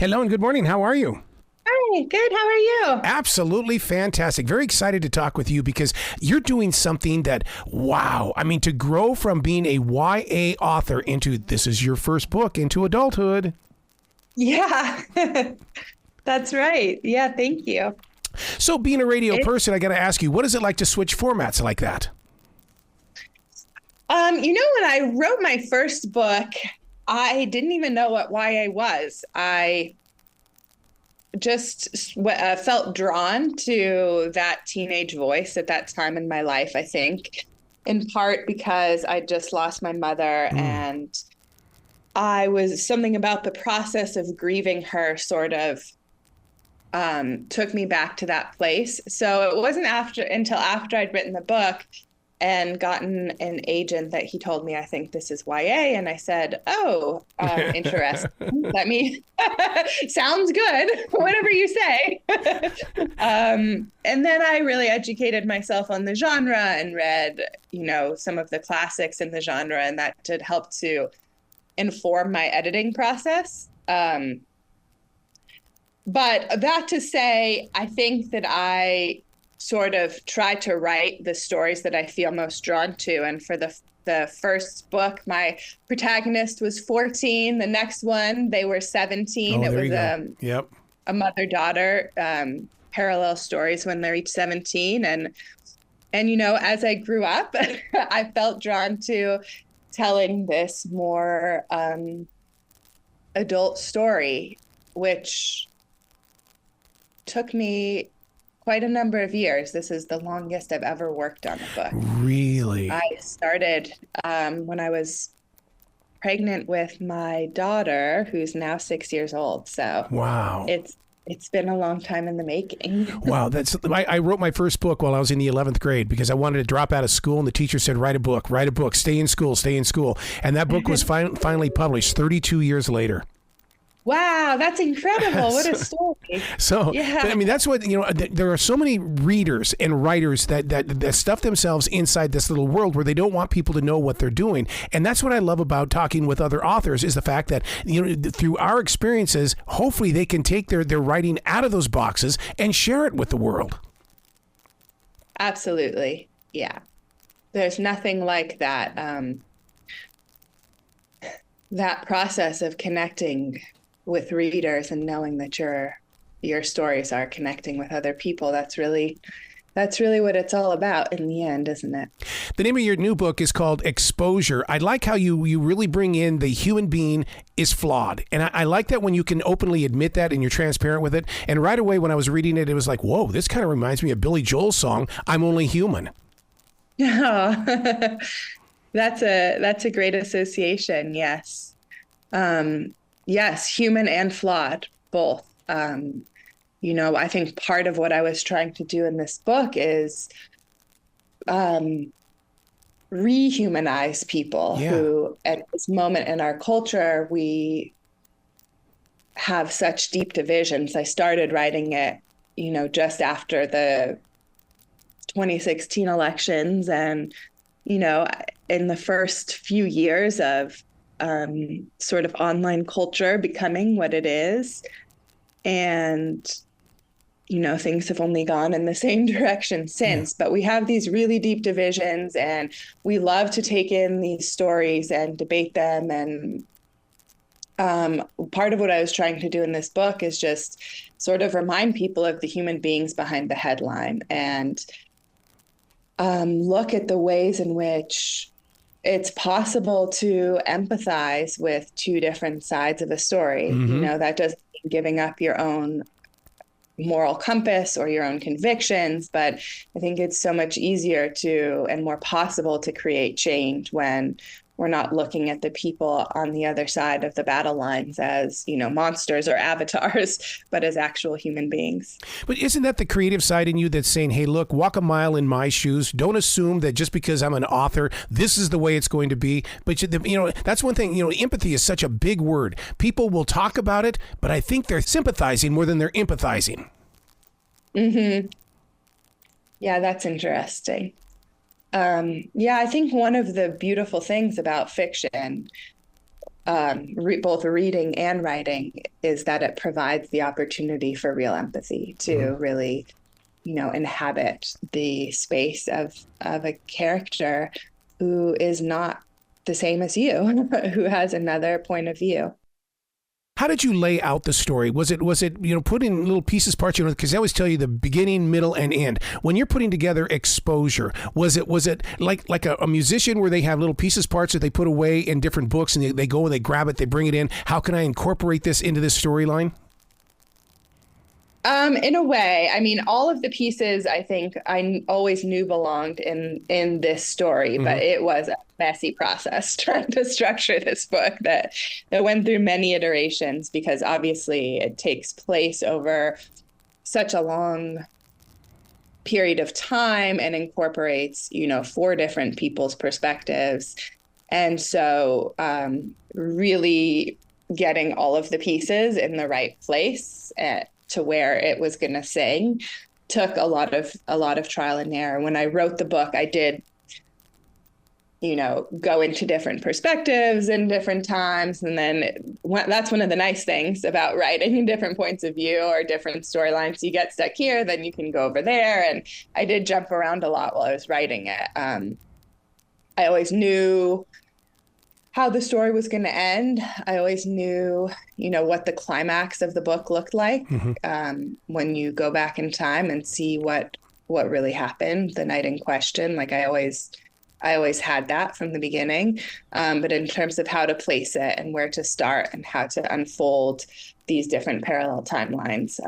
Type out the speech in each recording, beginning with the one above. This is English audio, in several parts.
Hello and good morning. How are you? Hi, good. How are you? Absolutely fantastic. Very excited to talk with you because you're doing something that, wow. I mean, to grow from being a YA author into this is your first book into adulthood. Yeah, that's right. Yeah, thank you. So, being a radio It, person, I got to ask you, what is it like to switch formats like that? when I wrote my first book, I didn't even know what YA was. I just felt drawn to that teenage voice at that time in my life, I think, in part because I just lost my mother Mm. and I was something about the process of grieving her sort of took me back to that place. So it wasn't until after I'd written the book and gotten an agent that he told me, I think this is YA. And I said, oh, interesting. Let me, sounds good, whatever you say. And then I really educated myself on the genre and read, some of the classics in the genre. And that did help to inform my editing process. But that to say, I think that I sort of try to write the stories that I feel most drawn to. And for the first book, my protagonist was 14. The next one, they were 17. Oh, It there was you go. Yep. a mother-daughter parallel stories when they're each 17. And as I grew up, I felt drawn to telling this more adult story, which took me quite a number of years. This is the longest I've ever worked on a book. Really? I started when I was pregnant with my daughter, who's now 6 years old. So Wow. it's been a long time in the making. Wow, I wrote my first book while I was in the 11th grade because I wanted to drop out of school, and the teacher said, write a book, stay in school. And that book was finally published 32 years later. Wow, that's incredible. What a story. So, Yeah. but, I mean, that's what, there are so many readers and writers that stuff themselves inside this little world where they don't want people to know what they're doing. And that's what I love about talking with other authors is the fact that, through our experiences, hopefully they can take their writing out of those boxes and share it with the world. Absolutely. Yeah. There's nothing like that. That process of connecting with readers and knowing that your stories are connecting with other people. That's really what it's all about in the end, isn't it? The name of your new book is called Exposure. I like how you really bring in the human being is flawed. And I like that when you can openly admit that and you're transparent with it. And right away when I was reading it, it was like, whoa, this kind of reminds me of Billy Joel's song, I'm Only Human. Oh, that's a great association. Yes. Yes, human and flawed, both. I think part of what I was trying to do in this book is rehumanize people who, at this moment in our culture, we have such deep divisions. I started writing it, just after the 2016 elections and, in the first few years of sort of online culture becoming what it is. And, things have only gone in the same direction since, but we have these really deep divisions and we love to take in these stories and debate them. And part of what I was trying to do in this book is just sort of remind people of the human beings behind the headline and look at the ways in which it's possible to empathize with two different sides of a story. Mm-hmm. That doesn't mean giving up your own moral compass or your own convictions, but I think it's so much easier and more possible to create change when we're not looking at the people on the other side of the battle lines as, monsters or avatars, but as actual human beings. But isn't that the creative side in you that's saying, hey, look, walk a mile in my shoes. Don't assume that just because I'm an author, this is the way it's going to be. But, that's one thing, empathy is such a big word. People will talk about it, but I think they're sympathizing more than they're empathizing. Mm-hmm. Yeah, that's interesting. I think one of the beautiful things about fiction both reading and writing is that it provides the opportunity for real empathy to really, inhabit the space of a character who is not the same as you, who has another point of view. How did you lay out the story? Was it put in little pieces, parts, because I always tell you the beginning, middle, and end. When you're putting together exposure, was it like a musician where they have little pieces, parts that they put away in different books and they go and they grab it, they bring it in? How can I incorporate this into this storyline? In a way, I mean, all of the pieces I think I always knew belonged in this story, but it was a messy process trying to structure this book that went through many iterations, because obviously it takes place over such a long period of time and incorporates, 4 different people's perspectives. And so really getting all of the pieces in the right place to where it was going to sing took a lot of trial and error. When I wrote the book, I did, go into different perspectives and different times. And then that's one of the nice things about writing in different points of view or different storylines. You get stuck here, then you can go over there. And I did jump around a lot while I was writing it. I always knew how the story was going to end. I always knew, what the climax of the book looked like when you go back in time and see what really happened the night in question. Like I always had that from the beginning. But in terms of how to place it and where to start and how to unfold these different parallel timelines,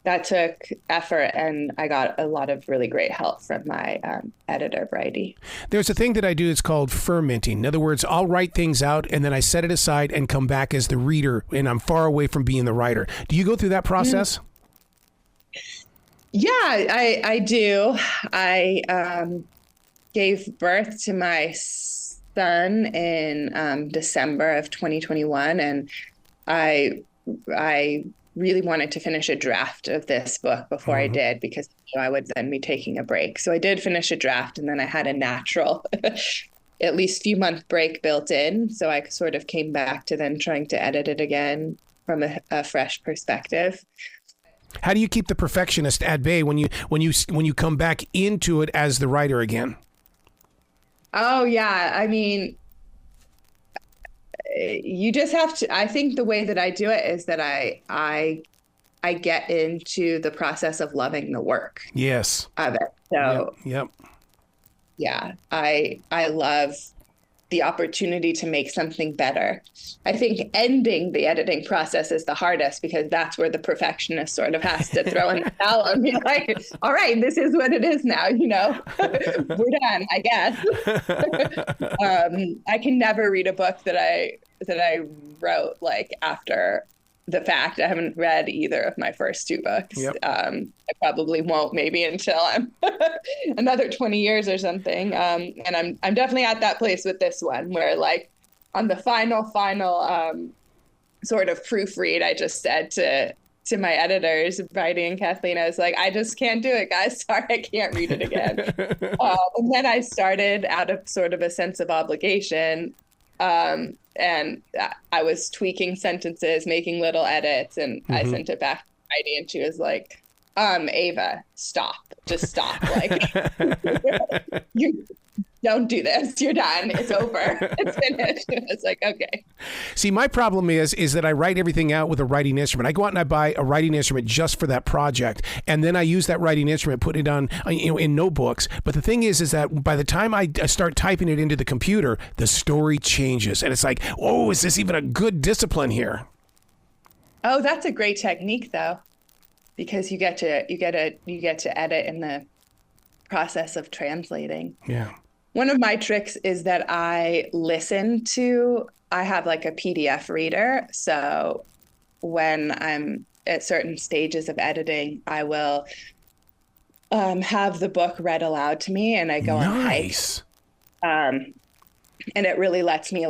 that took effort, and I got a lot of really great help from my editor, Bridie. There's a thing that I do, it's called fermenting. In other words, I'll write things out and then I set it aside and come back as the reader, and I'm far away from being the writer. Do you go through that process? Yeah, I do. I gave birth to my son in December of 2021, and I really wanted to finish a draft of this book before I did, because I would then be taking a break. So I did finish a draft, and then I had a natural, at least few month break built in. So I sort of came back to then trying to edit it again from a fresh perspective. How do you keep the perfectionist at bay when you come back into it as the writer again? Oh yeah, I mean, you just have to, I think the way that I do it is that I get into the process of loving the work. Yes. Of it. So yep. Yeah, I love the opportunity to make something better. I think ending the editing process is the hardest, because that's where the perfectionist sort of has to throw in the towel and be like, all right, this is what it is now, we're done, I guess. I can never read a book that I wrote like after the fact. I haven't read either of my first 2 books. Yep. I probably won't, maybe until I'm another 20 years or something. And I'm definitely at that place with this one where, like, on the final sort of proofread, I just said to my editors, Bridie and Kathleen, I was like, I just can't do it, guys. Sorry, I can't read it again. And then I started out of sort of a sense of obligation. And I was tweaking sentences, making little edits, and I sent it back to Heidi, and she was like, Ava, stop. Just stop. Like, you don't do this. You're done. It's over. It's finished. I was like, okay. See, my problem is that I write everything out with a writing instrument. I go out and I buy a writing instrument just for that project, and then I use that writing instrument, put it on, in notebooks. But the thing is that by the time I start typing it into the computer, the story changes, and it's like, oh, is this even a good discipline here? Oh, that's a great technique, though, because you get to edit in the process of translating. Yeah. One of my tricks is that I have like a PDF reader. So when I'm at certain stages of editing, I will have the book read aloud to me, and I go on hikes. And it really lets me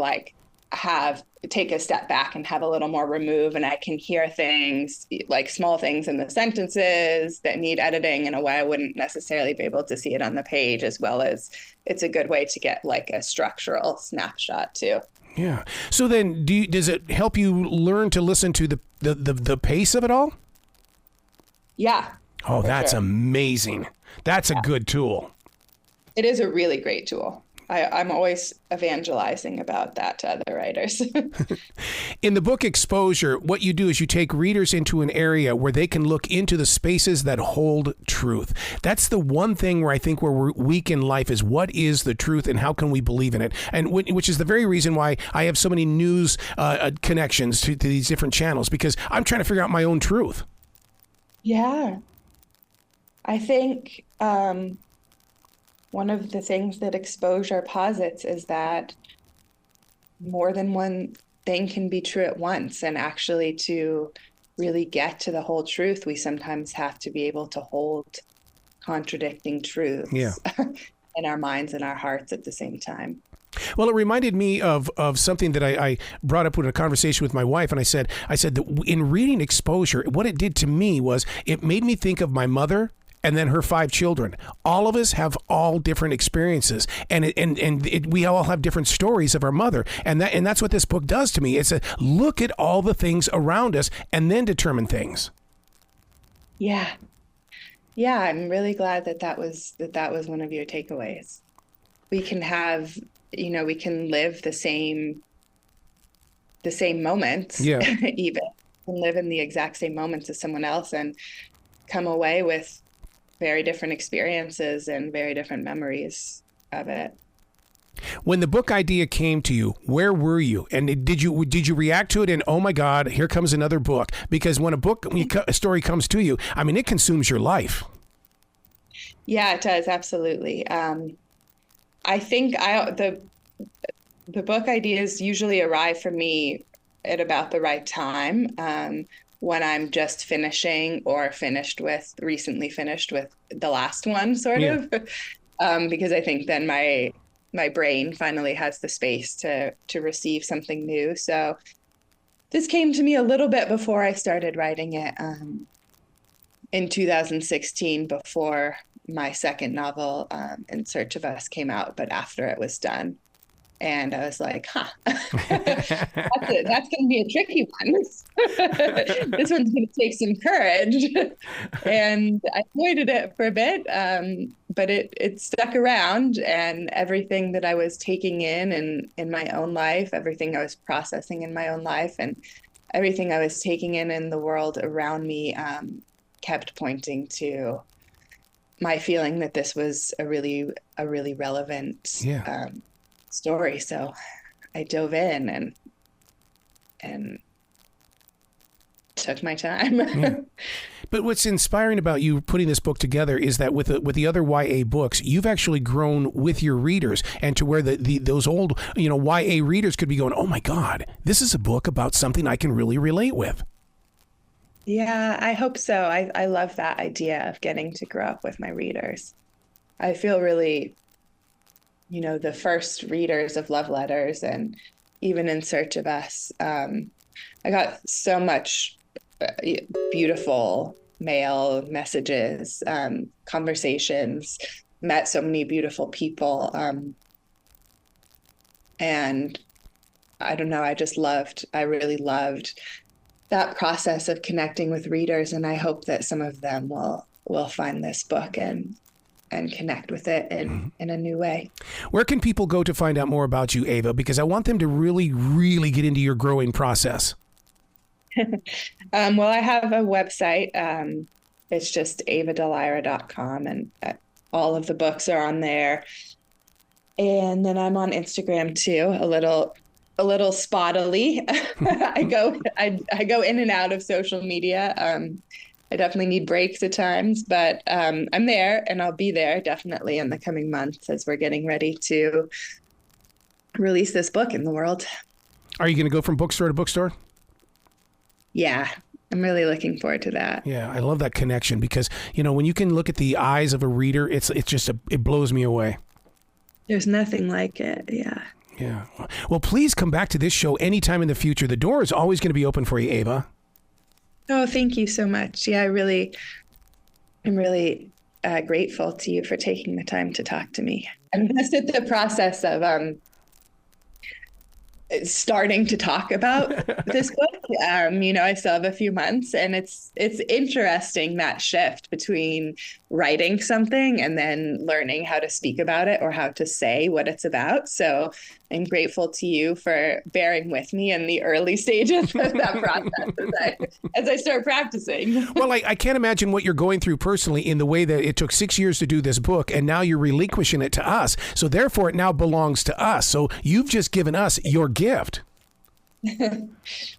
take a step back and have a little more remove, and I can hear things, like small things in the sentences that need editing in a way I wouldn't necessarily be able to see it on the page, as well as it's a good way to get like a structural snapshot too. Yeah. So then does it help you learn to listen to the pace of it all? Yeah. Oh, that's amazing. That's a good tool. It is a really great tool. I'm always evangelizing about that to other writers. In the book Exposure, what you do is you take readers into an area where they can look into the spaces that hold truth. That's the one thing where I think where we're weak in life is what is the truth and how can we believe in it? And which is the very reason why I have so many news connections to these different channels, because I'm trying to figure out my own truth. Yeah. I think one of the things that Exposure posits is that more than one thing can be true at once. And actually, to really get to the whole truth, we sometimes have to be able to hold contradicting truths in our minds and our hearts at the same time. Well, it reminded me of something that I brought up in a conversation with my wife, and I said that in reading Exposure, what it did to me was it made me think of my mother and then her 5 children. All of us have all different experiences, and we all have different stories of our mother, and that's what this book does to me. It's a look at all the things around us and then determine things. Yeah, I'm really glad that was one of your takeaways. We can have, we can live the same moments, even live in the exact same moments as someone else, and come away with very different experiences and very different memories of it. When the book idea came to you, where were you? And did you react to it and, oh my God, here comes another book? Because when a story comes to you, I mean, it consumes your life. Yeah, it does. Absolutely. I think the book ideas usually arrive for me at about the right time. When I'm just finishing or recently finished with the last one, sort of, because I think then my brain finally has the space to receive something new. So this came to me a little bit before I started writing it, in 2016, before my second novel, In Search of Us, came out, but after it was done. And I was like, that's going to be a tricky one. This one's going to take some courage. And I avoided it for a bit, but it stuck around, and everything that I was taking in my own life, everything I was processing in my own life, and everything I was taking in the world around me, kept pointing to my feeling that this was a really relevant story. So I dove in and took my time. Yeah. But what's inspiring about you putting this book together is that with the other YA books, you've actually grown with your readers, and to where those old YA readers could be going, oh my God, this is a book about something I can really relate with. Yeah, I hope so. I love that idea of getting to grow up with my readers. I feel really, the first readers of Love Letters and even In Search of Us, I got so much beautiful mail, messages, conversations, met so many beautiful people. And I don't know, I really loved that process of connecting with readers. And I hope that some of them will find this book and connect with it in a new way. Where can people go to find out more about you, Ava? Because I want them to really, really get into your growing process. Well, I have a website. It's just avadellaira.com, and all of the books are on there. And then I'm on Instagram too, a little spottily. I go in and out of social media. I definitely need breaks at times, but I'm there, and I'll be there definitely in the coming months as we're getting ready to release this book in the world. Are you going to go from bookstore to bookstore? Yeah, I'm really looking forward to that. Yeah, I love that connection because, when you can look at the eyes of a reader, it blows me away. There's nothing like it. Yeah. Yeah. Well, please come back to this show anytime in the future. The door is always going to be open for you, Ava. Oh, thank you so much. Yeah, I'm really grateful to you for taking the time to talk to me. I'm just at the process of starting to talk about this book. I still have a few months, and it's interesting, that shift between writing something and then learning how to speak about it or how to say what it's about. So I'm grateful to you for bearing with me in the early stages of that process as I start practicing. Well, I can't imagine what you're going through personally, in the way that it took 6 years to do this book, and now you're relinquishing it to us. So therefore, it now belongs to us. So you've just given us your gift.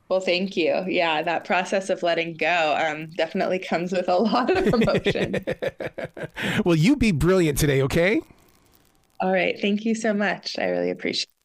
Well, thank you. Yeah, that process of letting go definitely comes with a lot of emotion. Well, you be brilliant today, okay? All right. Thank you so much. I really appreciate it.